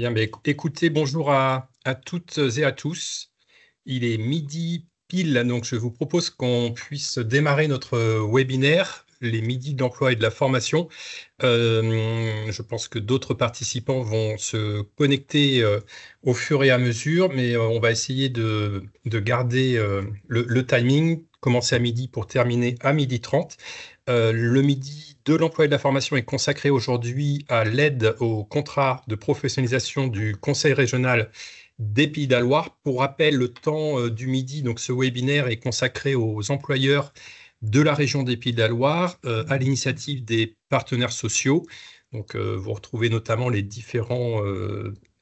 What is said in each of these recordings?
Bien, mais écoutez, bonjour à toutes et à tous. Il est midi pile, donc je vous propose qu'on puisse démarrer notre webinaire, les midis de l'emploi et de la formation. Je pense que d'autres participants vont se connecter au fur et à mesure, mais on va essayer de garder le timing, commencer à midi pour terminer à 12h30. Le midi de l'emploi et de la formation est consacré aujourd'hui à l'aide au contrat de professionnalisation du Conseil régional des Pays de la Loire. Pour rappel, le temps du midi, donc ce webinaire est consacré aux employeurs de la région des Pays de la Loire à l'initiative des partenaires sociaux. Donc, vous retrouvez notamment les différents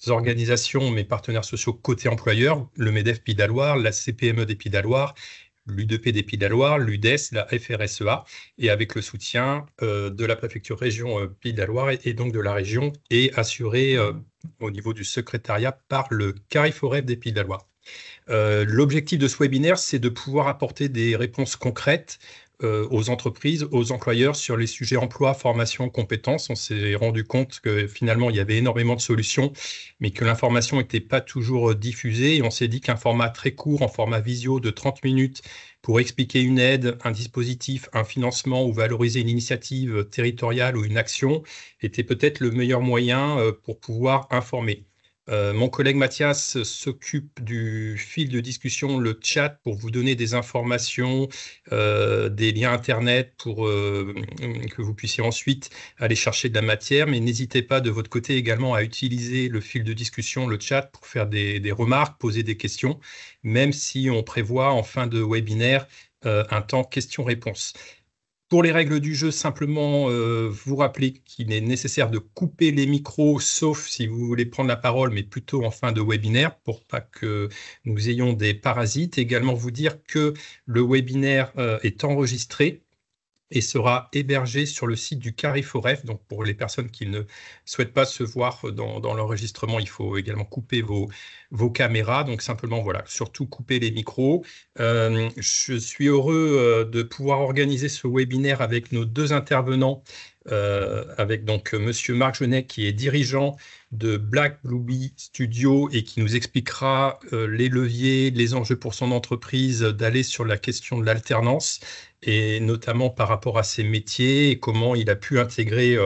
organisations, mais partenaires sociaux côté employeur, le MEDEF Pays de la Loire, la CPME des Pays de la Loire, l'U2P des Pays de la Loire, l'UDES, la FRSEA, et avec le soutien de la préfecture région Pays de la Loire et donc de la région, et assuré au niveau du secrétariat par le CARIFOREF des Pays de la Loire. L'objectif de ce webinaire, c'est de pouvoir apporter des réponses concrètes aux entreprises, aux employeurs sur les sujets emploi, formation, compétences. On s'est rendu compte que finalement, il y avait énormément de solutions, mais que l'information n'était pas toujours diffusée. Et on s'est dit qu'un format très court, en format visio de 30 minutes, pour expliquer une aide, un dispositif, un financement ou valoriser une initiative territoriale ou une action, était peut-être le meilleur moyen pour pouvoir informer. Mon collègue Mathias s'occupe du fil de discussion, le chat, pour vous donner des informations, des liens Internet pour que vous puissiez ensuite aller chercher de la matière. Mais n'hésitez pas de votre côté également à utiliser le fil de discussion, le chat, pour faire des remarques, poser des questions, même si on prévoit en fin de webinaire un temps questions-réponses. Pour les règles du jeu, simplement vous rappeler qu'il est nécessaire de couper les micros, sauf si vous voulez prendre la parole, mais plutôt en fin de webinaire, pour pas que nous ayons des parasites. Également vous dire que le webinaire est enregistré et sera hébergé sur le site du CARIFOREF. Donc, pour les personnes qui ne souhaitent pas se voir dans l'enregistrement, il faut également couper vos caméras. Donc, simplement, voilà, surtout couper les micros. Je suis heureux de pouvoir organiser ce webinaire avec nos deux intervenants, avec donc Monsieur Marc Genet, qui est dirigeant de Black Blue Bee Studio et qui nous expliquera les leviers, les enjeux pour son entreprise, d'aller sur la question de l'alternance, et notamment par rapport à ses métiers et comment il a pu intégrer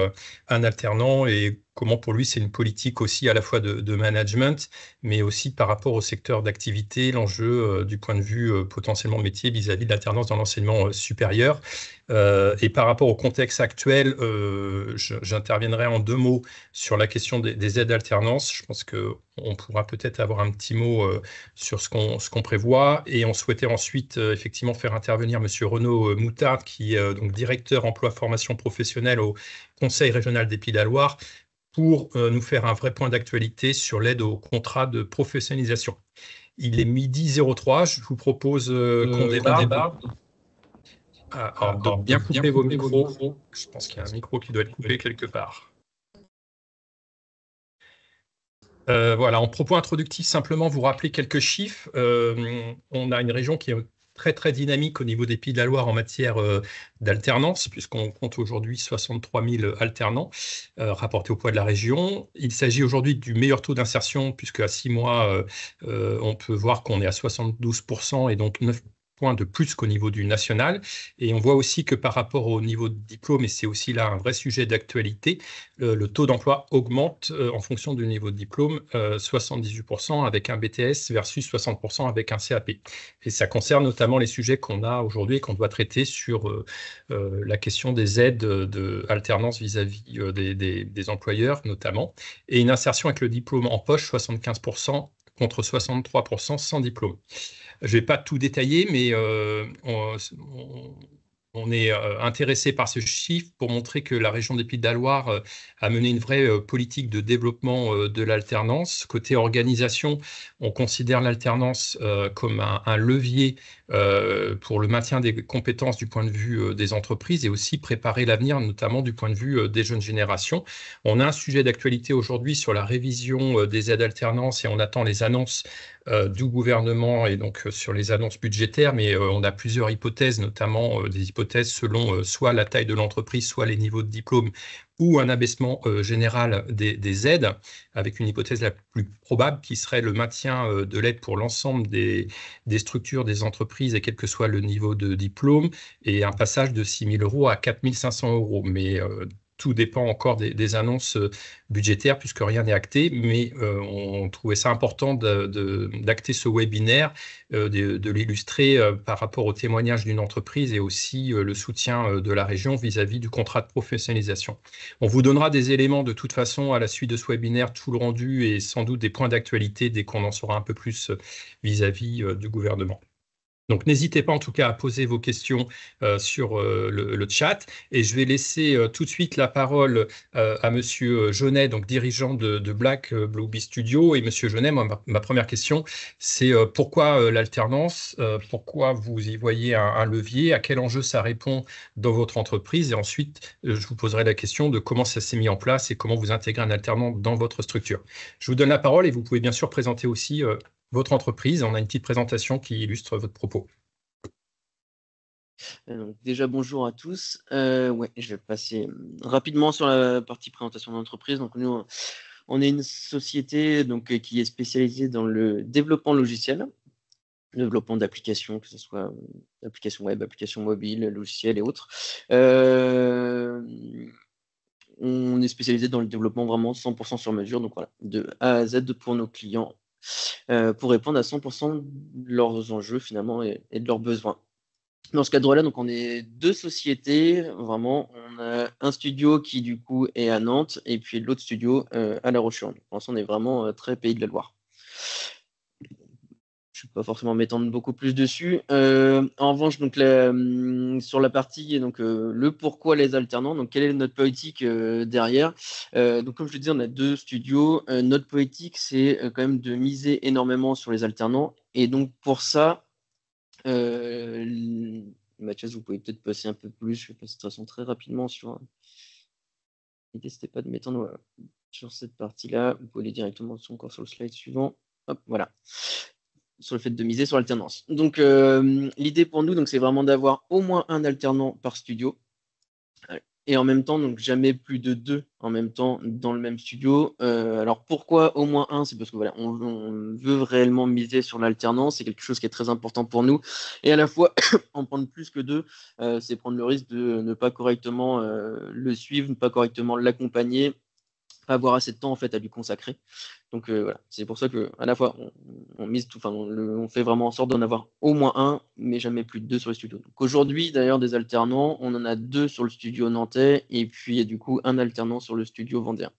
un alternant et comment pour lui c'est une politique aussi à la fois de management, mais aussi par rapport au secteur d'activité, l'enjeu du point de vue potentiellement métier vis-à-vis de l'alternance dans l'enseignement supérieur. Et par rapport au contexte actuel, j'interviendrai en 2 mots sur la question des aides d'alternance. Je pense qu'on pourra peut-être avoir un petit mot sur ce qu'on prévoit. Et on souhaitait ensuite effectivement faire intervenir M. Renaud Moutarde, qui est donc directeur emploi formation professionnelle au Conseil régional des Pays de la Loire, pour nous faire un vrai point d'actualité sur l'aide au contrat de professionnalisation. Il est midi 03, je vous propose qu'on démarre. Alors, de bien couper vos micros. Je pense qu'il y a un micro qui doit être coupé quelque part. Voilà, en propos introductif, simplement vous rappeler quelques chiffres. On a une région qui est très, très dynamique au niveau des Pays de la Loire en matière d'alternance, puisqu'on compte aujourd'hui 63 000 alternants rapportés au poids de la région. Il s'agit aujourd'hui du meilleur taux d'insertion, puisque à 6 mois, on peut voir qu'on est à 72% et donc 9 points de plus qu'au niveau du national. Et on voit aussi que par rapport au niveau de diplôme, et c'est aussi là un vrai sujet d'actualité, le taux d'emploi augmente en fonction du niveau de diplôme, 78% avec un BTS versus 60% avec un CAP. Et ça concerne notamment les sujets qu'on a aujourd'hui et qu'on doit traiter sur la question des aides de alternance vis-à-vis des employeurs notamment, et une insertion avec le diplôme en poche, 75% contre 63% sans diplôme. Je ne vais pas tout détailler, mais on est intéressé par ce chiffre pour montrer que la région des Pays de la Loire a mené une vraie politique de développement de l'alternance. Côté organisation, on considère l'alternance comme un levier pour le maintien des compétences du point de vue des entreprises et aussi préparer l'avenir, notamment du point de vue des jeunes générations. On a un sujet d'actualité aujourd'hui sur la révision des aides alternance et on attend les annonces du gouvernement et donc sur les annonces budgétaires, mais on a plusieurs hypothèses, notamment des hypothèses hypothèse selon soit la taille de l'entreprise, soit les niveaux de diplôme, ou un abaissement général des aides, avec une hypothèse la plus probable qui serait le maintien de l'aide pour l'ensemble des structures, des entreprises, et quel que soit le niveau de diplôme, et un passage de 6 000 € à 4 500 €. Mais tout dépend encore des annonces budgétaires, puisque rien n'est acté, mais on trouvait ça important d'acter ce webinaire, de l'illustrer par rapport au témoignage d'une entreprise et aussi le soutien de la région vis-à-vis du contrat de professionnalisation. On vous donnera des éléments de toute façon à la suite de ce webinaire, tout le rendu et sans doute des points d'actualité dès qu'on en saura un peu plus vis-à-vis du gouvernement. Donc, n'hésitez pas en tout cas à poser vos questions sur le chat, et je vais laisser tout de suite la parole à Monsieur Jeunet, donc dirigeant de Black Blue Bee Studio. Et Monsieur Jeunet, ma première question, c'est pourquoi l'alternance, pourquoi vous y voyez un levier, à quel enjeu ça répond dans votre entreprise, et ensuite je vous poserai la question de comment ça s'est mis en place et comment vous intégrez un alternant dans votre structure. Je vous donne la parole, et vous pouvez bien sûr présenter aussi votre entreprise. On a une petite présentation qui illustre votre propos. Donc déjà, bonjour à tous. Ouais, je vais passer rapidement sur la partie présentation d'entreprise. Donc nous, on est une société donc, qui est spécialisée dans le développement logiciel, le développement d'applications, que ce soit applications web, applications mobiles, logiciels et autres. On est spécialisé dans le développement vraiment 100% sur mesure, donc voilà, de A à Z pour nos clients, pour répondre à 100% de leurs enjeux finalement et de leurs besoins. Dans ce cadre-là, donc on est deux sociétés, vraiment. On a un studio qui du coup est à Nantes et puis l'autre studio à La Roche-sur-Yon. Pour l'instant, on est vraiment très Pays de la Loire. Je ne vais pas forcément m'étendre beaucoup plus dessus. En revanche, donc sur la partie donc le pourquoi les alternants, donc quelle est notre politique derrière. Donc comme je le disais, on a deux studios. Notre politique, c'est quand même de miser énormément sur les alternants, et donc pour ça. Mathias, vous pouvez peut-être passer un peu plus. Je vais passer de toute façon très rapidement sur. L'idée, c'était pas de m'étendre sur cette partie-là. Vous pouvez aller directement encore sur le slide suivant. Hop, voilà. Sur le fait de miser sur l'alternance. Donc, l'idée pour nous, donc, c'est vraiment d'avoir au moins un alternant par studio. Et en même temps, donc jamais plus de 2 en même temps dans le même studio. Alors pourquoi au moins un? C'est parce que voilà, on veut réellement miser sur l'alternance, c'est quelque chose qui est très important pour nous. Et à la fois, en prendre plus que 2, c'est prendre le risque de ne pas correctement le suivre, ne pas correctement l'accompagner, pas avoir assez de temps en fait à lui consacrer. Donc voilà, c'est pour ça que à la fois on mise tout, on fait vraiment en sorte d'en avoir au moins un, mais jamais plus de 2 sur le studio. Donc aujourd'hui, d'ailleurs, des alternants, on en a 2 sur le studio nantais et puis du coup un alternant sur le studio vendéen.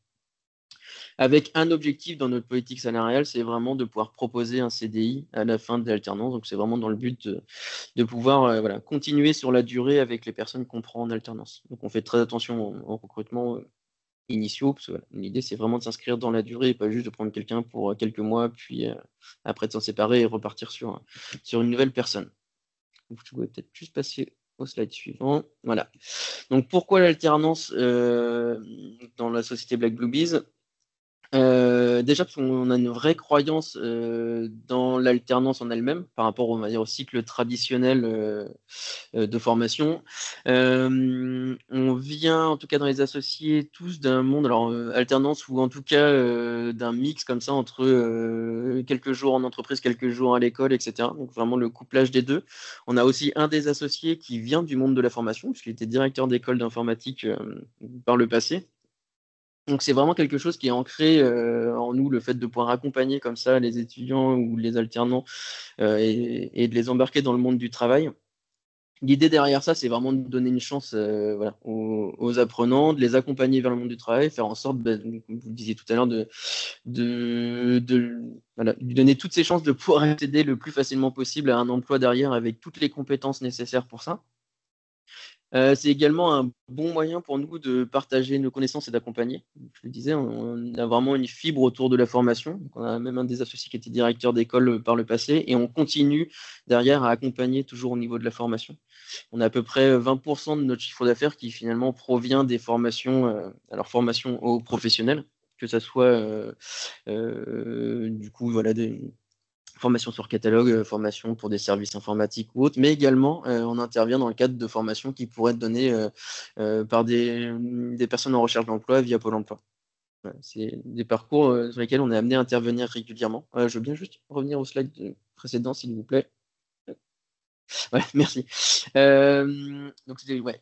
Avec un objectif dans notre politique salariale, c'est vraiment de pouvoir proposer un CDI à la fin de l'alternance. Donc c'est vraiment dans le but de pouvoir voilà, continuer sur la durée avec les personnes qu'on prend en alternance. Donc on fait très attention au recrutement initiaux, parce que voilà, l'idée c'est vraiment de s'inscrire dans la durée et pas juste de prendre quelqu'un pour quelques mois, puis après de s'en séparer et repartir sur une nouvelle personne. Donc, je pouvais peut-être juste passer au slide suivant. Voilà. Donc pourquoi l'alternance dans la société Black Blue Bees? Déjà parce qu'on a une vraie croyance dans l'alternance en elle-même par rapport on va dire, au cycle traditionnel de formation. On vient en tout cas dans les associés tous d'un monde, alors alternance ou en tout cas d'un mix comme ça entre quelques jours en entreprise, quelques jours à l'école, etc. Donc vraiment le couplage des deux. On a aussi un des associés qui vient du monde de la formation puisqu'il était directeur d'école d'informatique par le passé. Donc c'est vraiment quelque chose qui est ancré en nous, le fait de pouvoir accompagner comme ça les étudiants ou les alternants et de les embarquer dans le monde du travail. L'idée derrière ça, c'est vraiment de donner une chance voilà, aux apprenants, de les accompagner vers le monde du travail, faire en sorte, comme vous le disiez tout à l'heure, voilà, lui donner toutes ses chances de pouvoir accéder le plus facilement possible à un emploi derrière avec toutes les compétences nécessaires pour ça. C'est également un bon moyen pour nous de partager nos connaissances et d'accompagner. Je le disais, on a vraiment une fibre autour de la formation. Donc on a même un des associés qui était directeur d'école par le passé et on continue derrière à accompagner toujours au niveau de la formation. On a à peu près 20% de notre chiffre d'affaires qui finalement provient des formations, alors formation aux professionnels, que ça soit du coup voilà, des formation sur catalogue, formation pour des services informatiques ou autres, mais également on intervient dans le cadre de formations qui pourraient être données par des personnes en recherche d'emploi via Pôle emploi. Voilà, c'est des parcours sur lesquels on est amené à intervenir régulièrement. Je veux bien juste revenir au slide précédent, s'il vous plaît. Ouais, merci. Donc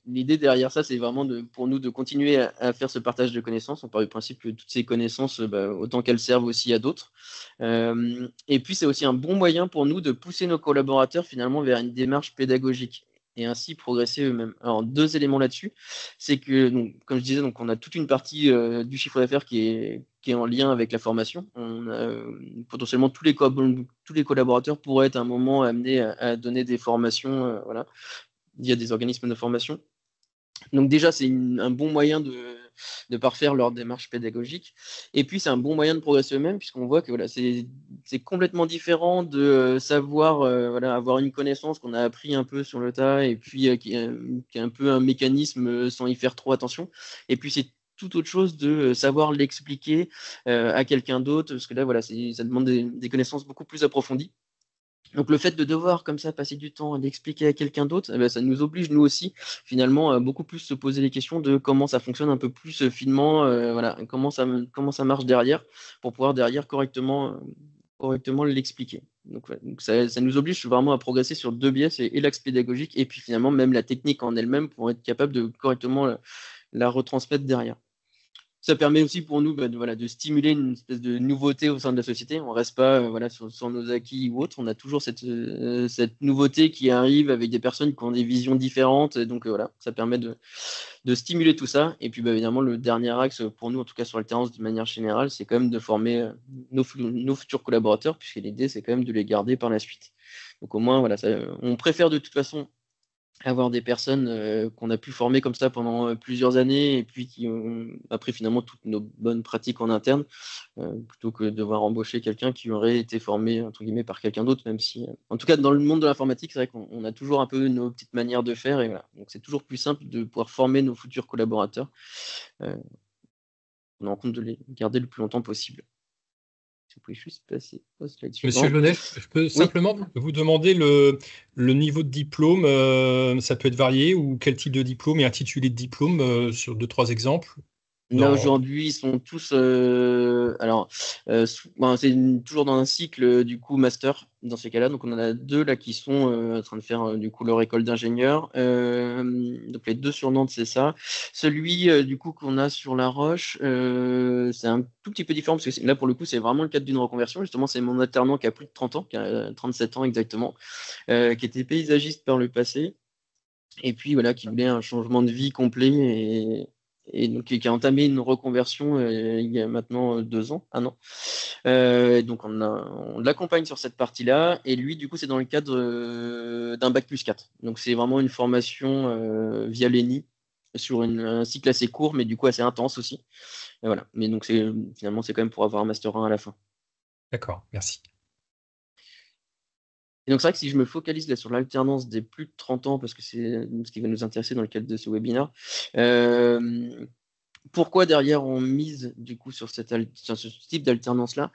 l'idée derrière ça, c'est vraiment pour nous de continuer à faire ce partage de connaissances. On part du principe que toutes ces connaissances, autant qu'elles servent aussi à d'autres. Et puis c'est aussi un bon moyen pour nous de pousser nos collaborateurs finalement vers une démarche pédagogique et ainsi progresser eux-mêmes. Alors deux éléments là-dessus, c'est que donc, comme je disais, donc on a toute une partie du chiffre d'affaires qui est en lien avec la formation. On a, potentiellement tous les collaborateurs pourraient être à un moment amenés à donner des formations, voilà, via des organismes de formation. Donc déjà, c'est un bon moyen de parfaire leur démarche pédagogique. Et puis, c'est un bon moyen de progresser eux-mêmes, puisqu'on voit que voilà, c'est complètement différent de savoir voilà, avoir une connaissance qu'on a appris un peu sur le tas, et puis qui est un peu un mécanisme sans y faire trop attention. Et puis, c'est tout autre chose de savoir l'expliquer à quelqu'un d'autre, parce que là, voilà, ça demande des connaissances beaucoup plus approfondies. Donc le fait de devoir comme ça passer du temps à l'expliquer à quelqu'un d'autre, ça nous oblige nous aussi finalement à beaucoup plus se poser les questions de comment ça fonctionne un peu plus finement, voilà, comment ça marche derrière pour pouvoir derrière correctement l'expliquer. Donc, donc ça nous oblige vraiment à progresser sur deux biais, c'est et l'axe pédagogique et puis finalement même la technique en elle-même pour être capable de correctement la retransmettre derrière. Ça permet aussi pour nous voilà, de stimuler une espèce de nouveauté au sein de la société. On ne reste pas voilà, sur nos acquis ou autres. On a toujours cette nouveauté qui arrive avec des personnes qui ont des visions différentes. Et donc voilà, ça permet de stimuler tout ça. Et puis évidemment, le dernier axe pour nous, en tout cas sur Alternance de manière générale, c'est quand même de former nos futurs collaborateurs, puisque l'idée, c'est quand même de les garder par la suite. Donc au moins, voilà, on préfère de toute façon avoir des personnes qu'on a pu former comme ça pendant plusieurs années et puis qui ont appris finalement toutes nos bonnes pratiques en interne, plutôt que de devoir embaucher quelqu'un qui aurait été formé entre guillemets par quelqu'un d'autre, même si en tout cas dans le monde de l'informatique, c'est vrai qu'on a toujours un peu nos petites manières de faire et voilà. Donc c'est toujours plus simple de pouvoir former nos futurs collaborateurs. On a en compte de les garder le plus longtemps possible. Si vous pouvez juste passer au slide Monsieur suivant. Jeunet, je peux Oui. simplement vous demander le niveau de diplôme, ça peut être varié, ou quel type de diplôme et intitulé de diplôme sur deux, trois exemples Là dans... aujourd'hui, ils sont tous c'est toujours dans un cycle du coup master dans ces cas-là. Donc on en a deux là qui sont en train de faire du coup leur école d'ingénieur. Donc les deux sur Nantes, c'est ça. Celui du coup qu'on a sur La Roche, c'est un tout petit peu différent parce que là pour le coup c'est vraiment le cadre d'une reconversion. Justement, c'est mon alternant qui a plus de 30 ans, qui a 37 ans exactement, qui était paysagiste par le passé et puis voilà, qui voulait un changement de vie complet et donc qui a entamé une reconversion il y a maintenant 2 ans, un an. Donc on l'accompagne sur cette partie-là et lui, du coup, c'est dans le cadre d'un bac+4. Donc c'est vraiment une formation via l'ENI sur un cycle assez court, mais du coup assez intense aussi. Et voilà. Mais donc finalement, c'est quand même pour avoir un master 1 à la fin. D'accord, merci. Et donc, c'est vrai que si je me focalise là sur l'alternance des plus de 30 ans, parce que c'est ce qui va nous intéresser dans le cadre de ce webinaire, pourquoi derrière on mise du coup sur sur ce type d'alternance-là?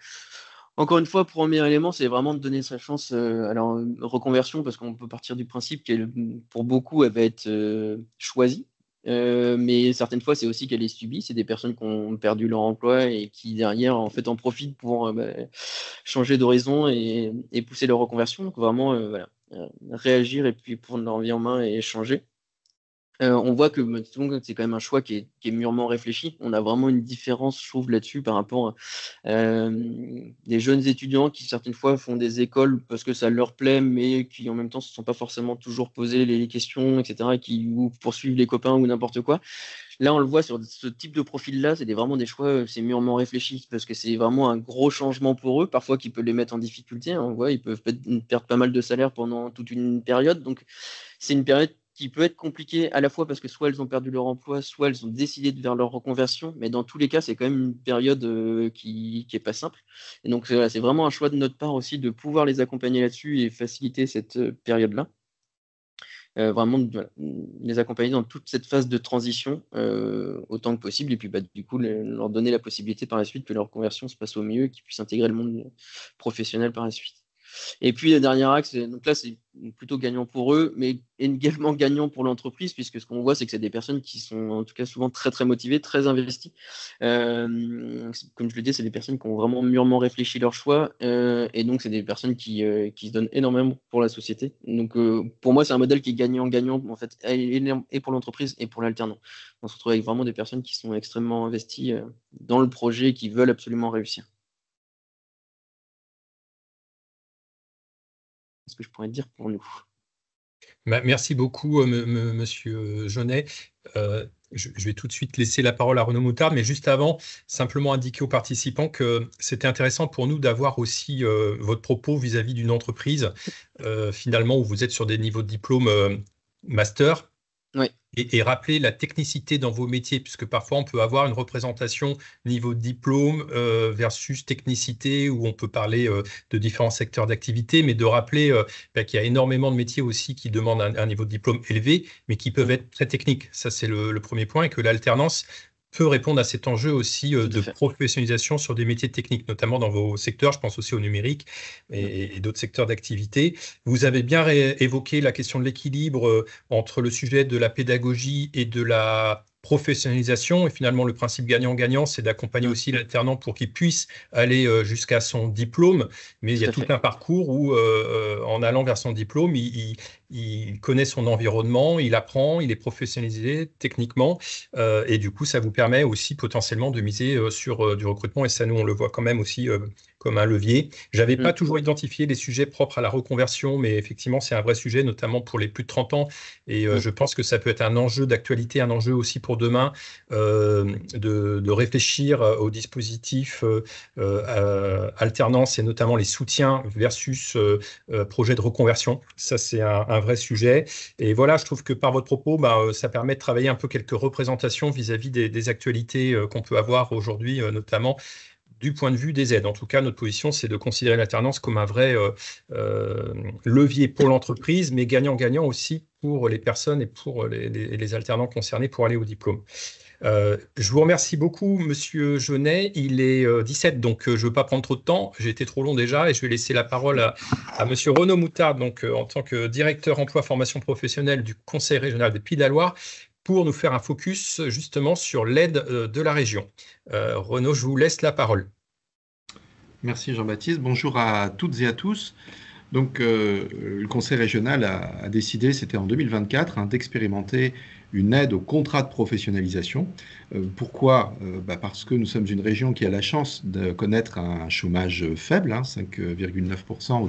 Encore une fois, premier élément, c'est vraiment de donner sa chance alors, reconversion, parce qu'on peut partir du principe qu'elle, pour beaucoup, elle va être choisie. Mais certaines fois, c'est aussi qu'elle est subie. C'est des personnes qui ont perdu leur emploi et qui, derrière, en fait, en profitent pour changer d'horizon et pousser leur reconversion. Donc, vraiment, voilà, réagir et puis prendre leur vie en main et échanger. On voit que c'est quand même un choix qui est mûrement réfléchi. On a vraiment une différence, je trouve, là-dessus par rapport à des jeunes étudiants qui, certaines fois, font des écoles parce que ça leur plaît, mais qui, en même temps, ne se sont pas forcément toujours posé les questions, etc., et qui ou poursuivent les copains ou n'importe quoi. Là, on le voit sur ce type de profil-là, c'est vraiment des choix, c'est mûrement réfléchi parce que c'est vraiment un gros changement pour eux, parfois qui peut les mettre en difficulté, hein. On voit, ils peuvent perdre pas mal de salaire pendant toute une période. Donc, c'est une période qui peut être compliquée à la fois parce que soit elles ont perdu leur emploi, soit elles ont décidé de vers leur reconversion. Mais dans tous les cas, c'est quand même une période qui est pas simple. Et donc, voilà, c'est vraiment un choix de notre part aussi de pouvoir les accompagner là-dessus et faciliter cette période-là. Vraiment voilà, les accompagner dans toute cette phase de transition autant que possible et puis du coup leur donner la possibilité par la suite que leur conversion se passe au mieux et qu'ils puissent intégrer le monde professionnel par la suite. Et puis, le dernier axe, donc là, c'est plutôt gagnant pour eux, mais également gagnant pour l'entreprise, puisque ce qu'on voit, c'est que c'est des personnes qui sont en tout cas souvent très, très motivées, très investies. Comme je le dis, c'est des personnes qui ont vraiment mûrement réfléchi leurs choix, et donc, c'est des personnes qui se donnent énormément pour la société. Donc, pour moi, c'est un modèle qui est gagnant-gagnant, en fait, et pour l'entreprise et pour l'alternant. On se retrouve avec vraiment des personnes qui sont extrêmement investies dans le projet et qui veulent absolument réussir. C'est ce que je pourrais dire pour nous. Merci beaucoup, monsieur Jaunet. Je vais tout de suite laisser la parole à Renaud Moutard, mais juste avant, simplement indiquer aux participants que c'était intéressant pour nous d'avoir aussi votre propos vis-à-vis d'une entreprise, finalement, où vous êtes sur des niveaux de diplôme master. Oui. Et rappeler la technicité dans vos métiers, puisque parfois on peut avoir une représentation niveau de diplôme versus technicité, où on peut parler de différents secteurs d'activité, mais de rappeler qu'il y a énormément de métiers aussi qui demandent un niveau de diplôme élevé, mais qui peuvent être très techniques. Ça, c'est le premier point, et que l'alternance peut répondre à cet enjeu aussi de professionnalisation sur des métiers techniques, notamment dans vos secteurs, je pense aussi au numérique et d'autres secteurs d'activité. Vous avez bien évoqué la question de l'équilibre entre le sujet de la pédagogie et de la professionnalisation, et finalement le principe gagnant-gagnant, c'est d'accompagner aussi l'alternant pour qu'il puisse aller jusqu'à son diplôme, mais il y a tout un parcours où en allant vers son diplôme, il connaît son environnement, il apprend, il est professionnalisé techniquement, et du coup ça vous permet aussi potentiellement de miser sur du recrutement, et ça nous on le voit quand même aussi comme un levier. J'avais pas toujours identifié les sujets propres à la reconversion, mais effectivement c'est un vrai sujet, notamment pour les plus de 30 ans, et je pense que ça peut être un enjeu d'actualité, un enjeu aussi pour demain, de réfléchir aux dispositifs alternance et notamment les soutiens versus projets de reconversion. Ça, c'est un vrai sujet. Et voilà, je trouve que par votre propos, ça permet de travailler un peu quelques représentations vis-à-vis des actualités qu'on peut avoir aujourd'hui, notamment du point de vue des aides. En tout cas, notre position, c'est de considérer l'alternance comme un vrai levier pour l'entreprise, mais gagnant-gagnant aussi pour les personnes et pour les alternants concernés pour aller au diplôme. Je vous remercie beaucoup, Monsieur Jaunet. Il est 17, donc je ne veux pas prendre trop de temps. J'ai été trop long déjà, et je vais laisser la parole à Monsieur Renaud Moutard, donc en tant que directeur emploi formation professionnelle du Conseil régional des Pays de la Loire, pour nous faire un focus justement sur l'aide de la région. Renaud, je vous laisse la parole. Merci Jean-Baptiste. Bonjour à toutes et à tous. Donc, le Conseil régional a décidé, c'était en 2024, d'expérimenter une aide au contrat de professionnalisation. Pourquoi ? Parce que nous sommes une région qui a la chance de connaître un chômage faible, 5,9%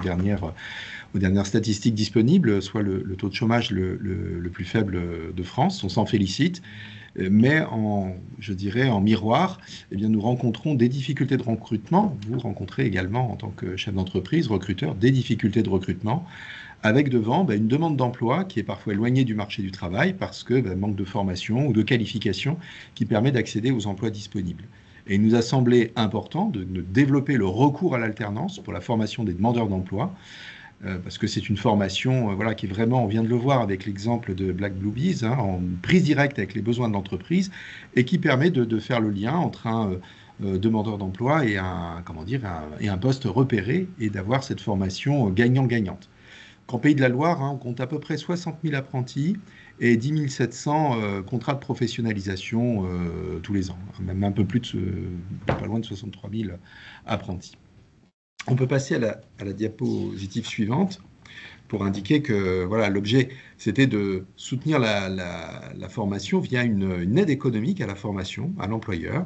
aux dernières statistiques disponibles, soit le taux de chômage le plus faible de France. On s'en félicite. Mais je dirais en miroir, nous rencontrons des difficultés de recrutement. Vous rencontrez également, en tant que chef d'entreprise, recruteur, des difficultés de recrutement, avec devant une demande d'emploi qui est parfois éloignée du marché du travail parce que manque de formation ou de qualification qui permet d'accéder aux emplois disponibles. Et il nous a semblé important de développer le recours à l'alternance pour la formation des demandeurs d'emploi, parce que c'est une formation qui est vraiment, on vient de le voir avec l'exemple de Black Blue Bees, en prise directe avec les besoins de l'entreprise, et qui permet de faire le lien entre un demandeur d'emploi et un poste repéré, et d'avoir cette formation gagnant-gagnante. En Pays de la Loire, on compte à peu près 60 000 apprentis et 10 700 contrats de professionnalisation tous les ans, même un peu plus pas loin de 63 000 apprentis. On peut passer à la diapositive suivante pour indiquer que l'objet, c'était de soutenir la formation via une aide économique à la formation, à l'employeur,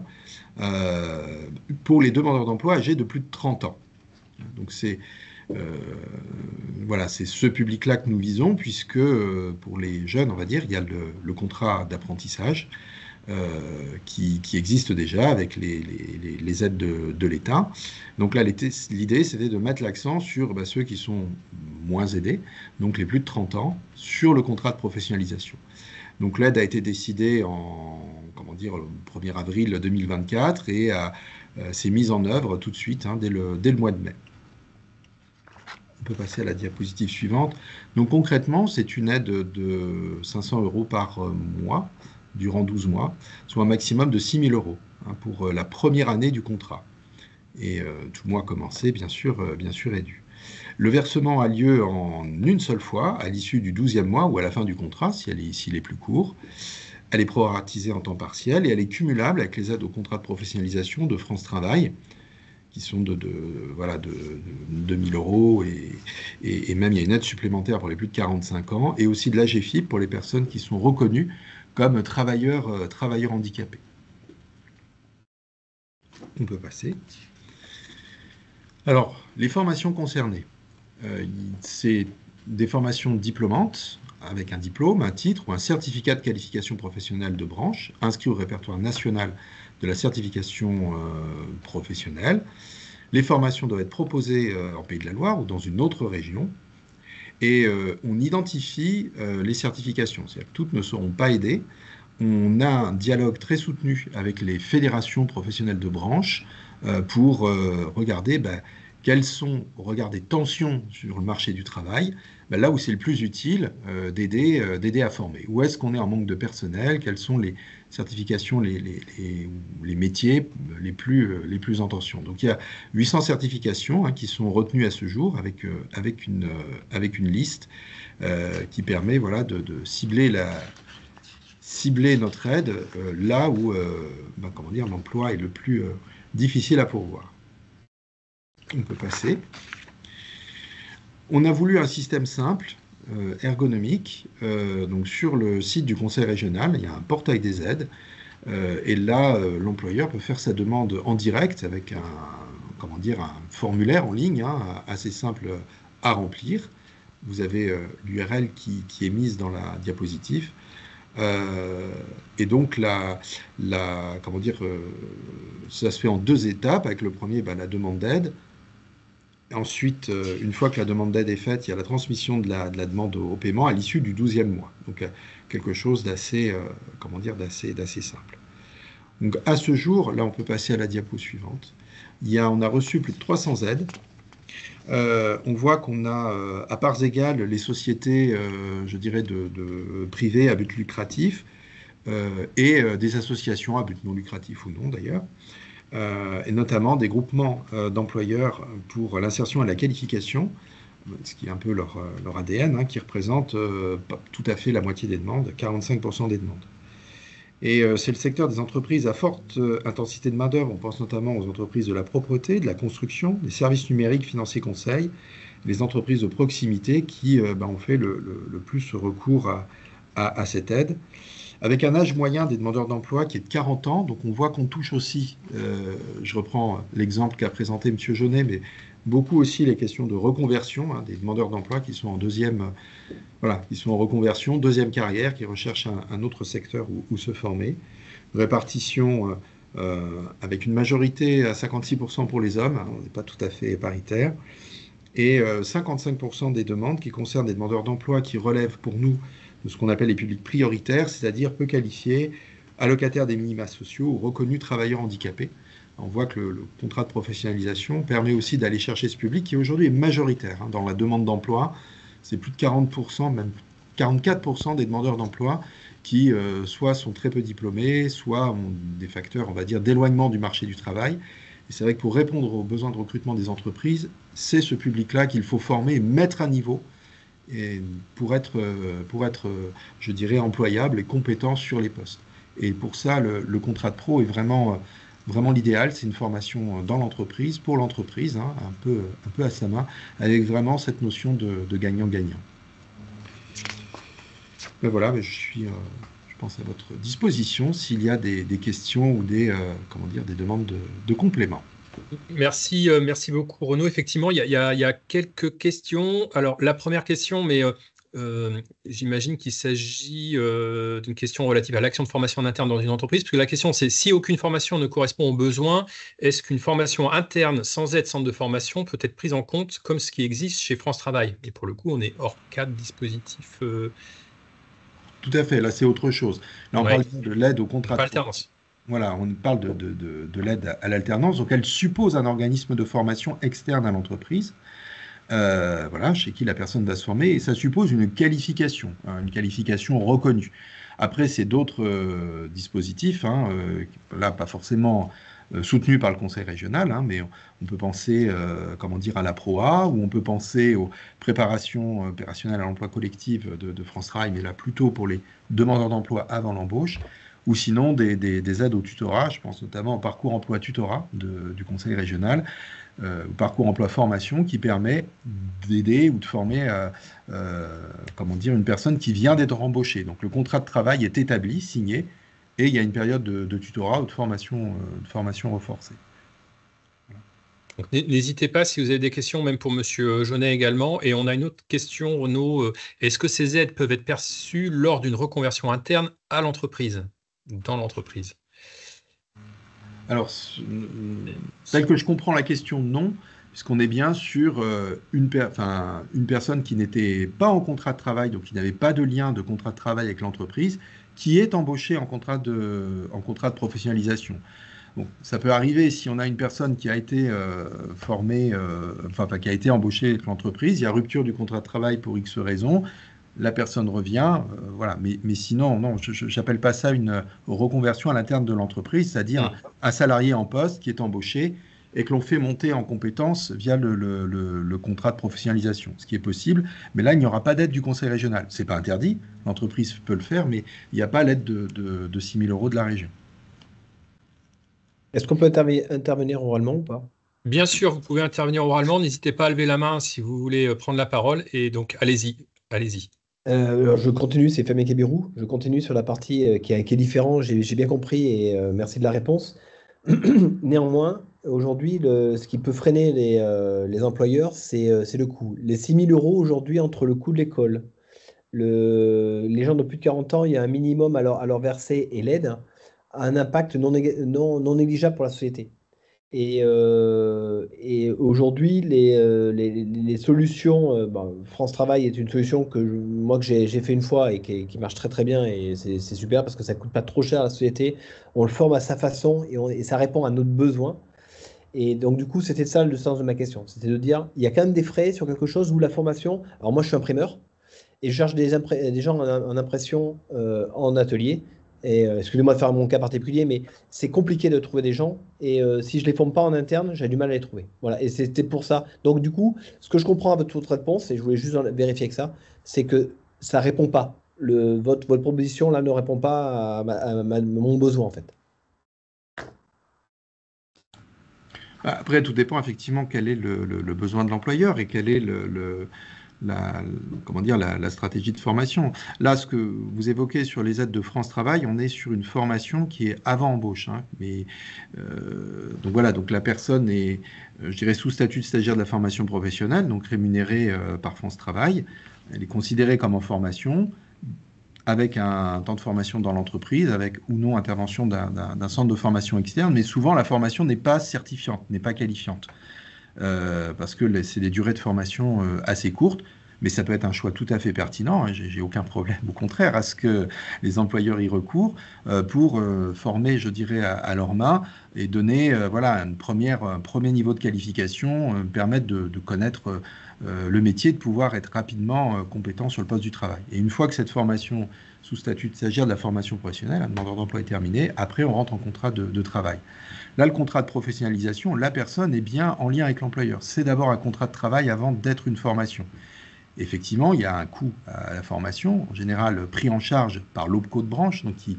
pour les demandeurs d'emploi âgés de plus de 30 ans. Donc c'est ce public-là que nous visons, puisque pour les jeunes, on va dire, il y a le contrat d'apprentissage qui existe déjà avec les aides de l'État. Donc là, l'idée, c'était de mettre l'accent sur ceux qui sont moins aidés, donc les plus de 30 ans, sur le contrat de professionnalisation. Donc l'aide a été décidée le 1er avril 2024 et s'est mise en œuvre tout de suite, dès le mois de mai. On peut passer à la diapositive suivante. Donc concrètement, c'est une aide de 500 € par mois, durant 12 mois, soit un maximum de 6 000 € pour la première année du contrat. Et tout mois commencé, bien sûr, est dû. Le versement a lieu en une seule fois, à l'issue du 12e mois ou à la fin du contrat, s'il est plus court. Elle est proratisée en temps partiel et elle est cumulable avec les aides au contrat de professionnalisation de France Travail, qui sont de 2 000 € et même il y a une aide supplémentaire pour les plus de 45 ans et aussi de l'AGFIP pour les personnes qui sont reconnues comme travailleurs handicapés. On peut passer. Alors, les formations concernées. C'est des formations diplômantes avec un diplôme, un titre ou un certificat de qualification professionnelle de branche inscrit au répertoire national de la certification professionnelle. Les formations doivent être proposées en Pays de la Loire ou dans une autre région. Et on identifie les certifications, c'est-à-dire que toutes ne seront pas aidées. On a un dialogue très soutenu avec les fédérations professionnelles de branche pour regarder quelles sont, au regard des tensions sur le marché du travail, là où c'est le plus utile d'aider à former. Où est-ce qu'on est en manque de personnel? Quelles sont les certifications, les métiers les plus en tension? Donc il y a 800 certifications qui sont retenues à ce jour avec une liste qui permet de cibler notre aide là où l'emploi est le plus difficile à pourvoir. On peut passer. On a voulu un système simple, ergonomique. Donc sur le site du Conseil régional, il y a un portail des aides. Et là, l'employeur peut faire sa demande en direct avec un formulaire en ligne assez simple à remplir. Vous avez l'URL qui est mise dans la diapositive. Et donc ça se fait en 2 étapes. Avec le premier, la demande d'aide. Ensuite, une fois que la demande d'aide est faite, il y a la transmission de la demande au paiement à l'issue du 12e mois. Donc, quelque chose d'assez simple. Donc, à ce jour, là, on peut passer à la diapo suivante. On a reçu plus de 300 aides. On voit qu'on a, à parts égales, les sociétés, de privées à but lucratif et des associations à but non lucratif ou non, d'ailleurs. Et notamment des groupements d'employeurs pour l'insertion et la qualification, ce qui est un peu leur ADN, qui représente pas tout à fait la moitié des demandes, 45% des demandes. Et c'est le secteur des entreprises à forte intensité de main-d'œuvre. On pense notamment aux entreprises de la propreté, de la construction, des services numériques, financiers, conseils, les entreprises de proximité qui ont fait le plus recours à cette aide. Avec un âge moyen des demandeurs d'emploi qui est de 40 ans, donc on voit qu'on touche aussi, je reprends l'exemple qu'a présenté M. Jaunet, mais beaucoup aussi les questions de reconversion, des demandeurs d'emploi qui sont qui sont en reconversion, deuxième carrière, qui recherchent un autre secteur où se former. Répartition avec une majorité à 56% pour les hommes, on n'est pas tout à fait paritaire, et 55% des demandes qui concernent des demandeurs d'emploi qui relèvent pour nous de ce qu'on appelle les publics prioritaires, c'est-à-dire peu qualifiés, allocataires des minima sociaux ou reconnus travailleurs handicapés. On voit que le contrat de professionnalisation permet aussi d'aller chercher ce public qui aujourd'hui est majoritaire. Dans la demande d'emploi, c'est plus de 40%, même 44% des demandeurs d'emploi qui soit sont très peu diplômés, soit ont des facteurs, on va dire, d'éloignement du marché du travail. Et c'est vrai que pour répondre aux besoins de recrutement des entreprises, c'est ce public-là qu'il faut former et mettre à niveau et pour être, je dirais, employable et compétent sur les postes. Et pour ça, le contrat de pro est vraiment l'idéal. C'est une formation dans l'entreprise, pour l'entreprise, un peu à sa main, avec vraiment cette notion de gagnant-gagnant. Voilà, je suis, je pense, à votre disposition s'il y a des questions ou des demandes de compléments. Merci beaucoup Renaud. Effectivement, il y a quelques questions. Alors, la première question, mais j'imagine qu'il s'agit d'une question relative à l'action de formation en interne dans une entreprise, parce que la question c'est si aucune formation ne correspond aux besoins, est-ce qu'une formation interne sans aide centre de formation peut être prise en compte comme ce qui existe chez France Travail? Et pour le coup, on est hors cadre dispositif. Tout à fait, là c'est autre chose. Là on parle de l'aide au contrat de alternance. Voilà, on parle de l'aide à l'alternance, donc elle suppose un organisme de formation externe à l'entreprise, chez qui la personne va se former, et ça suppose une qualification reconnue. Après, c'est d'autres dispositifs, là pas forcément soutenus par le conseil régional, hein, mais on peut penser à la PROA, ou on peut penser aux préparations opérationnelles à l'emploi collectif de France Travail, mais là plutôt pour les demandeurs d'emploi avant l'embauche, ou sinon des aides au tutorat, je pense notamment au parcours emploi tutorat du conseil régional, au parcours emploi formation, qui permet d'aider ou de former une personne qui vient d'être embauchée. Donc le contrat de travail est établi, signé, et il y a une période de tutorat ou de formation renforcée. N'hésitez pas si vous avez des questions, même pour Monsieur Jaunet également. Et on a une autre question, Renaud. Est-ce que ces aides peuvent être perçues lors d'une reconversion interne à l'entreprise, dans l'entreprise? Alors, tel que je comprends la question, non, puisqu'on est bien sur une personne qui n'était pas en contrat de travail, donc qui n'avait pas de lien de contrat de travail avec l'entreprise, qui est embauchée en contrat de professionnalisation. Bon, ça peut arriver si on a une personne qui a été qui a été embauchée avec l'entreprise, il y a rupture du contrat de travail pour X raisons, la personne revient, voilà. Mais sinon, non, je n'appelle pas ça une reconversion à l'interne de l'entreprise, c'est-à-dire un salarié en poste qui est embauché et que l'on fait monter en compétence via le contrat de professionnalisation, ce qui est possible. Mais là, il n'y aura pas d'aide du conseil régional. Ce n'est pas interdit, l'entreprise peut le faire, mais il n'y a pas l'aide de 6 000 € de la région. Est-ce qu'on peut intervenir oralement ou pas? Bien sûr, vous pouvez intervenir oralement. N'hésitez pas à lever la main si vous voulez prendre la parole. Et donc, allez-y. Je continue, c'est Fabien Kébirou. Je continue sur la partie qui est différente. J'ai bien compris et merci de la réponse. Néanmoins, aujourd'hui, ce qui peut freiner les employeurs, c'est le coût. Les 6 000 € aujourd'hui entre le coût de l'école, les gens de plus de 40 ans, il y a un minimum à leur verser et l'aide a un impact non négligeable pour la société. Et aujourd'hui, les solutions, France Travail est une solution que j'ai fait une fois et qui marche très très bien, et c'est super parce que ça ne coûte pas trop cher à la société. On le forme à sa façon et ça répond à notre besoin. Et donc du coup, c'était ça le sens de ma question. C'était de dire, il y a quand même des frais sur quelque chose où la formation... Alors moi, je suis imprimeur et je cherche des gens en impression en atelier. Et excusez-moi de faire mon cas particulier, mais c'est compliqué de trouver des gens. Et si je ne les forme pas en interne, j'ai du mal à les trouver. Voilà, et c'était pour ça. Donc du coup, ce que je comprends avec votre réponse, et je voulais juste vérifier que ça, c'est que ça ne répond pas. Votre proposition là ne répond pas à mon besoin en fait. Après, tout dépend effectivement quel est le besoin de l'employeur et quel est la stratégie de formation. Là, ce que vous évoquez sur les aides de France Travail, on est sur une formation qui est avant embauche. Hein, donc voilà, donc la personne est, je dirais, sous statut de stagiaire de la formation professionnelle, donc rémunérée par France Travail. Elle est considérée comme en formation, avec un temps de formation dans l'entreprise, avec ou non intervention d'un centre de formation externe, mais souvent la formation n'est pas certifiante, n'est pas qualifiante. Parce que c'est des durées de formation assez courtes, mais ça peut être un choix tout à fait pertinent. Hein, j'ai aucun problème, au contraire, à ce que les employeurs y recourent pour former, je dirais, à leurs mains et donner un premier niveau de qualification, permettre de connaître le métier, de pouvoir être rapidement compétent sur le poste du travail. Et une fois que cette formation sous statut de stagiaire de la formation professionnelle, un demandeur d'emploi est terminé, après on rentre en contrat de travail. Là, le contrat de professionnalisation, la personne est bien en lien avec l'employeur. C'est d'abord un contrat de travail avant d'être une formation. Effectivement, il y a un coût à la formation, en général pris en charge par l'OPCO de branche, donc qui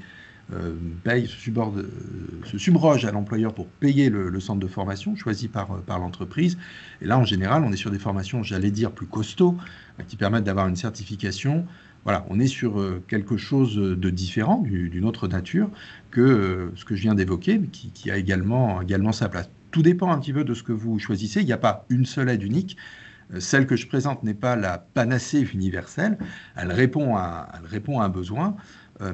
se subroge à l'employeur pour payer le centre de formation choisi par l'entreprise. Et là, en général, on est sur des formations, j'allais dire, plus costauds, qui permettent d'avoir une certification. Voilà, on est sur quelque chose de différent, d'une autre nature que ce que je viens d'évoquer, mais qui a également sa place. Tout dépend un petit peu de ce que vous choisissez. Il n'y a pas une seule aide unique. Celle que je présente n'est pas la panacée universelle. Elle répond à un besoin,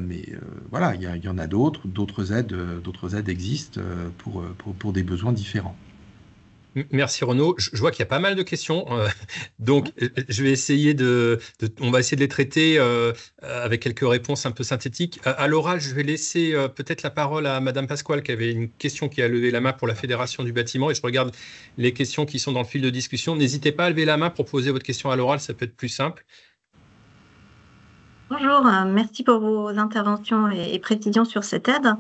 mais voilà, il y en a d'autres aides existent pour des besoins différents. Merci Renaud. Je vois qu'il y a pas mal de questions, donc je vais essayer on va essayer de les traiter avec quelques réponses un peu synthétiques. À l'oral, je vais laisser peut-être la parole à Madame Pasquale qui avait une question, qui a levé la main pour la Fédération du bâtiment, et je regarde les questions qui sont dans le fil de discussion. N'hésitez pas à lever la main pour poser votre question à l'oral, ça peut être plus simple. Bonjour, merci pour vos interventions et précisions sur cette aide.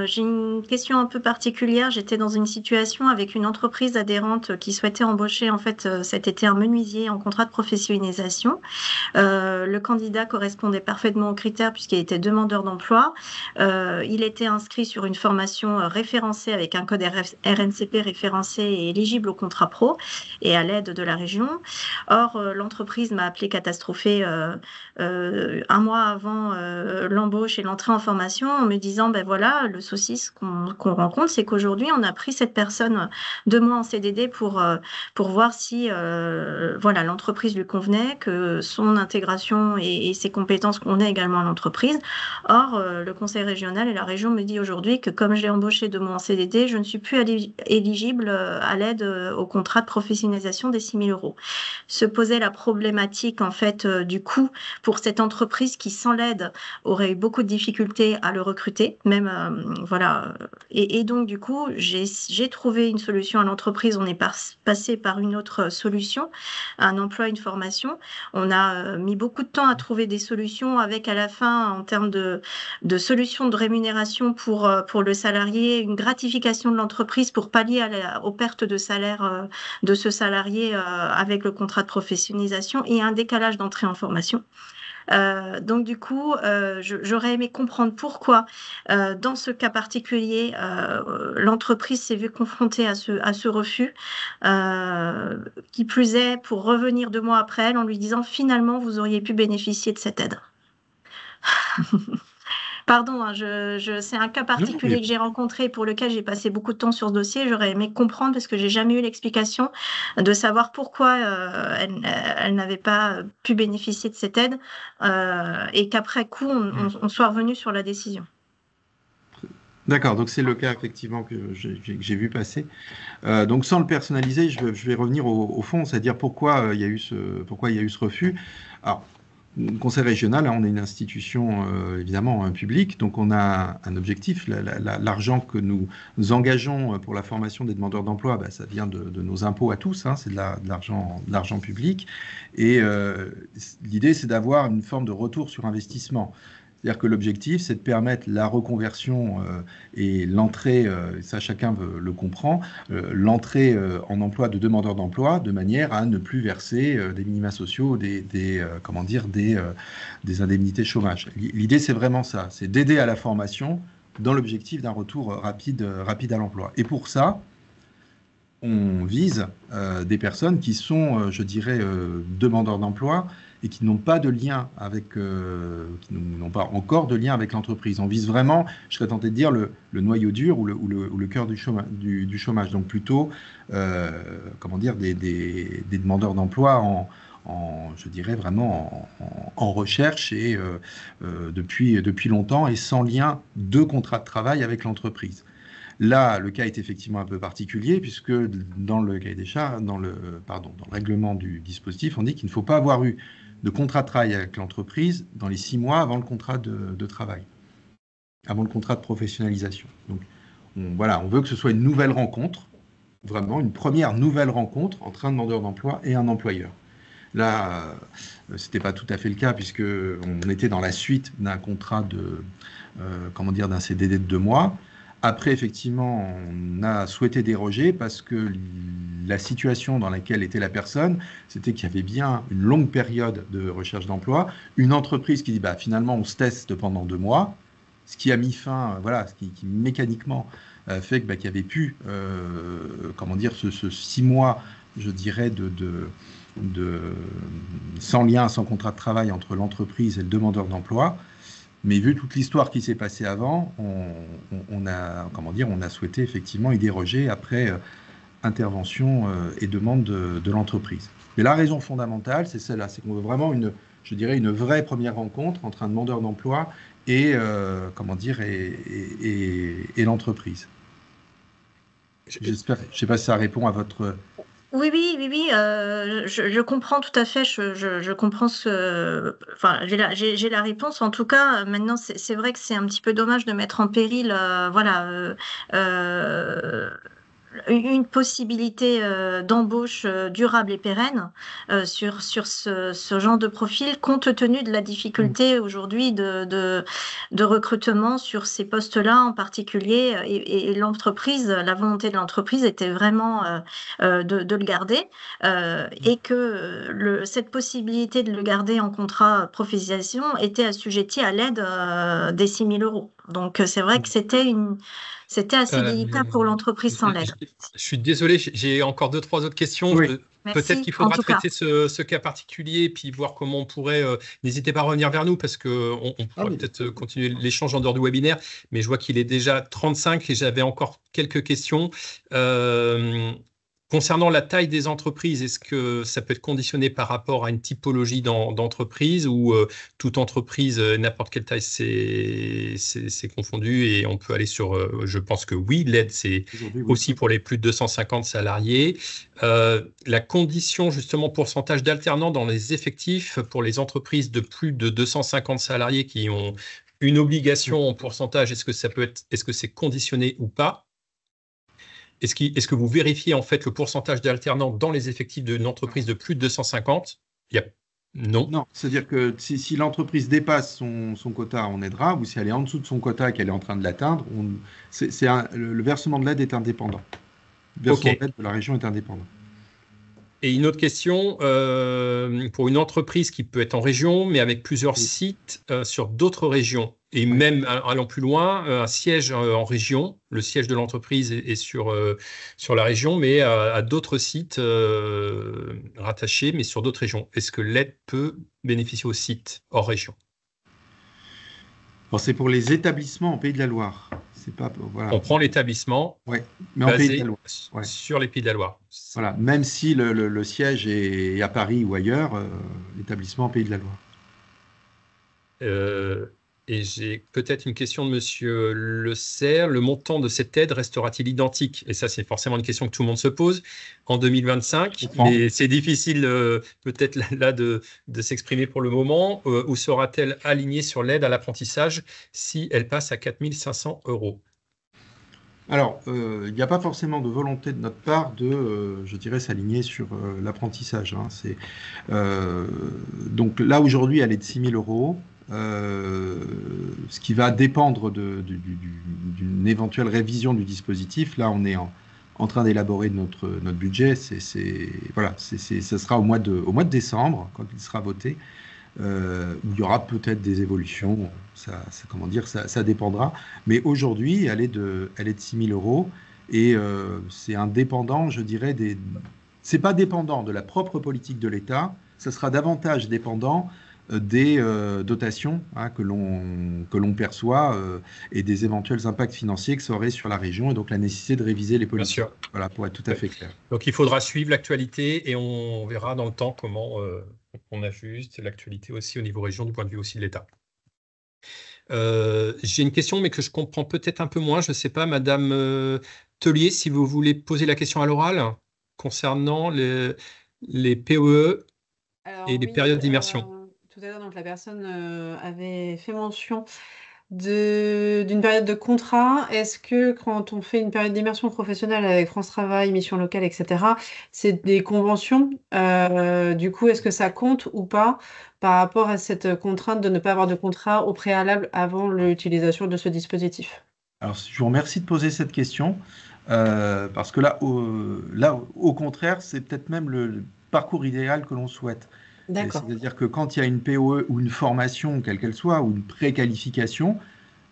J'ai une question un peu particulière. J'étais dans une situation avec une entreprise adhérente qui souhaitait embaucher en fait cet été un menuisier en contrat de professionnalisation. Le candidat correspondait parfaitement aux critères puisqu'il était demandeur d'emploi. Il était inscrit sur une formation référencée avec un code RNCP référencé et éligible au contrat pro et à l'aide de la région. Or, l'entreprise m'a appelé catastrophée un mois avant l'embauche et l'entrée en formation en me disant, ben voilà, le souci qu'on rencontre, c'est qu'aujourd'hui, on a pris cette personne 2 mois en CDD pour voir si voilà, l'entreprise lui convenait, que son intégration et ses compétences convenaient également à l'entreprise. Or, le conseil régional et la région me dit aujourd'hui que comme je l'ai embauché 2 mois en CDD, je ne suis plus éligible à l'aide au contrat de professionnalisation des 6 000 euros. Se posait la problématique en fait du coût pour cette entreprise qui, sans l'aide, aurait eu beaucoup de difficultés à le recruter, même voilà. Et donc du coup, j'ai trouvé une solution à l'entreprise. On est passé par une autre solution, un emploi, une formation. On a mis beaucoup de temps à trouver des solutions avec à la fin, en termes de solutions de rémunération pour le salarié, une gratification de l'entreprise pour pallier aux pertes de salaire de ce salarié avec le contrat de professionnalisation et un décalage d'entrée en formation. Donc du coup, j'aurais aimé comprendre pourquoi, dans ce cas particulier, l'entreprise s'est vue confrontée à ce refus, qui plus est pour revenir 2 mois après elle en lui disant finalement vous auriez pu bénéficier de cette aide. Pardon, hein, c'est un cas particulier que j'ai rencontré pour lequel j'ai passé beaucoup de temps sur ce dossier. J'aurais aimé comprendre parce que j'ai jamais eu l'explication de savoir pourquoi elle n'avait pas pu bénéficier de cette aide et qu'après coup, on soit revenu sur la décision. D'accord, donc c'est le cas effectivement que j'ai vu passer. Donc sans le personnaliser, je vais revenir au fond, c'est-à-dire pourquoi il y a eu ce refus. Alors, le Conseil régional, hein, on est une institution évidemment publique, donc on a un objectif. L'argent que nous engageons pour la formation des demandeurs d'emploi, ça vient de nos impôts à tous, hein, c'est de l'argent public. Et l'idée, c'est d'avoir une forme de retour sur investissement. C'est-à-dire que l'objectif, c'est de permettre la reconversion et l'entrée, ça chacun le comprend, l'entrée en emploi de demandeurs d'emploi de manière à ne plus verser des minima sociaux, des indemnités chômage. L'idée, c'est vraiment ça, c'est d'aider à la formation dans l'objectif d'un retour rapide à l'emploi. Et pour ça, on vise des personnes qui sont, je dirais, demandeurs d'emploi et qui n'ont pas de lien avec, qui n'ont pas encore de lien avec l'entreprise. On vise vraiment, je serais tenté de dire, le noyau dur ou le cœur du chômage. Donc plutôt, comment dire, des demandeurs d'emploi je dirais vraiment en recherche et depuis longtemps et sans lien de contrat de travail avec l'entreprise. Là, le cas est effectivement un peu particulier puisque dans le cahier des charges, dans le règlement du dispositif, on dit qu'il ne faut pas avoir eu de contrat de travail avec l'entreprise dans les 6 mois avant le contrat de travail, avant le contrat de professionnalisation. Donc, on veut que ce soit une nouvelle rencontre, vraiment une première nouvelle rencontre entre un demandeur d'emploi et un employeur. Là, ce n'était pas tout à fait le cas puisqu'on était dans la suite d'un contrat d'un CDD de 2 mois. Après, effectivement, on a souhaité déroger parce que la situation dans laquelle était la personne, c'était qu'il y avait bien une longue période de recherche d'emploi, une entreprise qui dit finalement on se teste pendant 2 mois, ce qui a mis fin, ce qui mécaniquement fait qu'il y avait pu, ce 6 mois, je dirais, sans lien, sans contrat de travail entre l'entreprise et le demandeur d'emploi. Mais vu toute l'histoire qui s'est passée avant, on a souhaité effectivement y déroger après intervention et demande de l'entreprise. Mais la raison fondamentale, c'est celle-là, c'est qu'on veut vraiment une vraie première rencontre entre un demandeur d'emploi et l'entreprise. Je ne sais pas si ça répond à votre... Oui, je comprends tout à fait. Je comprends j'ai la réponse. En tout cas, maintenant, c'est vrai que c'est un petit peu dommage de mettre en péril, une possibilité d'embauche durable et pérenne sur ce genre de profil, compte tenu de la difficulté aujourd'hui de recrutement sur ces postes-là en particulier, et l'entreprise, la volonté de l'entreprise était vraiment de le garder, et que cette possibilité de le garder en contrat professionnalisation était assujettie à l'aide des 6 000 €. Donc c'est vrai que c'était assez délicat pour l'entreprise sans l'aide. Je suis désolé, j'ai encore 2-3 autres questions. Oui. Peut-être qu'il faudra traiter ce cas particulier, puis voir comment on pourrait. N'hésitez pas à revenir vers nous, parce qu'on pourrait peut-être continuer l'échange en dehors du webinaire, mais je vois qu'il est déjà 35 et j'avais encore quelques questions. Concernant la taille des entreprises, est-ce que ça peut être conditionné par rapport à une typologie d'entreprise, ou toute entreprise, n'importe quelle taille, c'est confondu et on peut aller sur… je pense que oui, l'aide, c'est aussi pour les plus de 250 salariés. La condition, justement, pourcentage d'alternants dans les effectifs pour les entreprises de plus de 250 salariés qui ont une obligation en pourcentage, est-ce que c'est conditionné ou pas? Est-ce que vous vérifiez en fait le pourcentage d'alternants dans les effectifs d'une entreprise de plus de 250? Non. Non, c'est-à-dire que si l'entreprise dépasse son quota, on aidera, ou si elle est en dessous de son quota et qu'elle est en train de l'atteindre, le versement de l'aide est indépendant. Le versement de l'aide de la région est indépendant. Et une autre question, pour une entreprise qui peut être en région, mais avec plusieurs sites sur d'autres régions, et même allant plus loin, un siège en région, le siège de l'entreprise est sur la région, mais à d'autres sites rattachés, mais sur d'autres régions. Est-ce que l'aide peut bénéficier aux sites hors région? C'est pour les établissements en Pays de la Loire. Voilà. On prend l'établissement mais en Pays de la Loire. Sur les Pays de la Loire. Voilà. Même si le siège est à Paris ou ailleurs, l'établissement en Pays de la Loire. Et j'ai peut-être une question de Monsieur Le Serre. Le montant de cette aide restera-t-il identique? Et ça, c'est forcément une question que tout le monde se pose en 2025. Mais c'est difficile peut-être là de s'exprimer pour le moment. Ou sera-t-elle alignée sur l'aide à l'apprentissage si elle passe à 4 500 €? Alors, il n'y a pas forcément de volonté de notre part de, je dirais, s'aligner sur l'apprentissage. Donc là, aujourd'hui, elle est de 6 000 €. Ce qui va dépendre d'une éventuelle révision du dispositif. Là, on est en train d'élaborer notre budget. Ça sera au mois de décembre, quand il sera voté, où il y aura peut-être des évolutions. Ça dépendra. Mais aujourd'hui, elle est de 6 000 € et c'est indépendant, je dirais, c'est pas dépendant de la propre politique de l'État. Ça sera davantage dépendant des dotations que l'on perçoit et des éventuels impacts financiers que ça aurait sur la région, et donc la nécessité de réviser les politiques. Voilà, pour être tout à fait clair. Donc il faudra suivre l'actualité et on verra dans le temps comment on ajuste l'actualité aussi au niveau région, du point de vue aussi de l'État. J'ai une question, mais que je comprends peut-être un peu moins. Je ne sais pas, Madame Tellier, si vous voulez poser la question à l'oral concernant les PEE et les périodes d'immersion. Tout à l'heure, donc, la personne avait fait mention d'une période de contrat. Est-ce que quand on fait une période d'immersion professionnelle avec France Travail, mission locale, etc., c'est des conventions? Du coup, est-ce que ça compte ou pas par rapport à cette contrainte de ne pas avoir de contrat au préalable avant l'utilisation de ce dispositif? Alors, je vous remercie de poser cette question, parce que là, au contraire, c'est peut-être même le parcours idéal que l'on souhaite. C'est-à-dire que quand il y a une POE ou une formation, quelle qu'elle soit, ou une préqualification,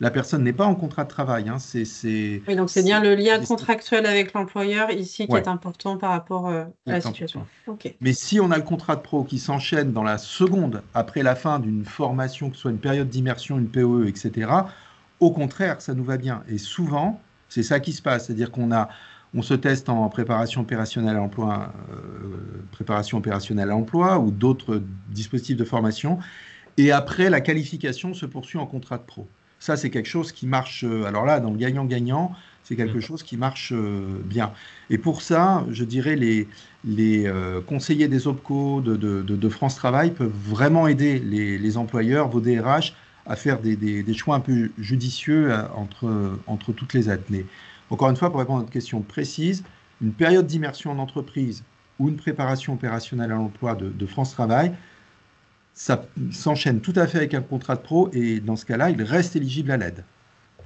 la personne n'est pas en contrat de travail. Oui, donc c'est bien le lien contractuel avec l'employeur ici qui est important par rapport à la situation. Okay. Mais si on a le contrat de pro qui s'enchaîne dans la seconde après la fin d'une formation, que ce soit une période d'immersion, une POE, etc., au contraire, ça nous va bien. Et souvent, c'est ça qui se passe. C'est-à-dire on se teste en préparation opérationnelle à l'emploi, ou d'autres dispositifs de formation, et après la qualification se poursuit en contrat de pro. Ça, c'est quelque chose qui marche, alors là, dans le gagnant-gagnant, c'est quelque chose qui marche bien. Et pour ça, je dirais, les conseillers des OPCO de France Travail peuvent vraiment aider les employeurs, vos DRH, à faire des choix un peu judicieux entre toutes les aides. Mais encore une fois, pour répondre à votre question précise, une période d'immersion en entreprise ou une préparation opérationnelle à l'emploi de France Travail, ça s'enchaîne tout à fait avec un contrat de pro et dans ce cas-là, il reste éligible à l'aide.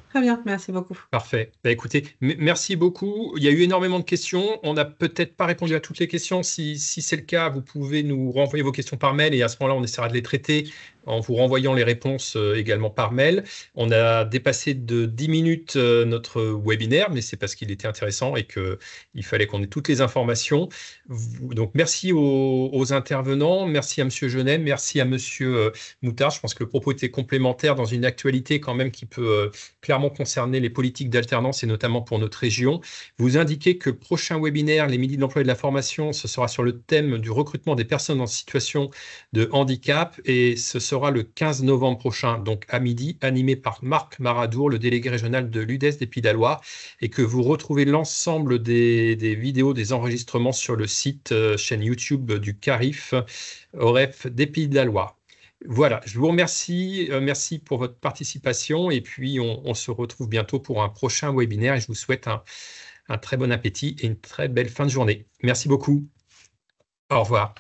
Très bien, merci beaucoup. Parfait. Bah, écoutez, merci beaucoup. Il y a eu énormément de questions. On n'a peut-être pas répondu à toutes les questions. Si c'est le cas, vous pouvez nous renvoyer vos questions par mail et à ce moment-là, on essaiera de les traiter en vous renvoyant les réponses également par mail. On a dépassé de 10 minutes notre webinaire, mais c'est parce qu'il était intéressant et qu'il fallait qu'on ait toutes les informations. Donc, merci aux intervenants. Merci à M. Genet. Merci à M. Moutard. Je pense que le propos était complémentaire dans une actualité quand même qui peut clairement concerner les politiques d'alternance et notamment pour notre région. Vous indiquez que le prochain webinaire, les midis de l'emploi et de la formation, ce sera sur le thème du recrutement des personnes en situation de handicap et ce sera le 15 novembre prochain, donc à midi, animé par Marc Maradour, le délégué régional de l'UDES des Pays de la Loire, et que vous retrouvez l'ensemble des vidéos, des enregistrements sur le site chaîne YouTube du CARIF, OREF des Pays de la Loire. Voilà, je vous remercie, merci pour votre participation et puis on se retrouve bientôt pour un prochain webinaire et je vous souhaite un très bon appétit et une très belle fin de journée. Merci beaucoup. Au revoir.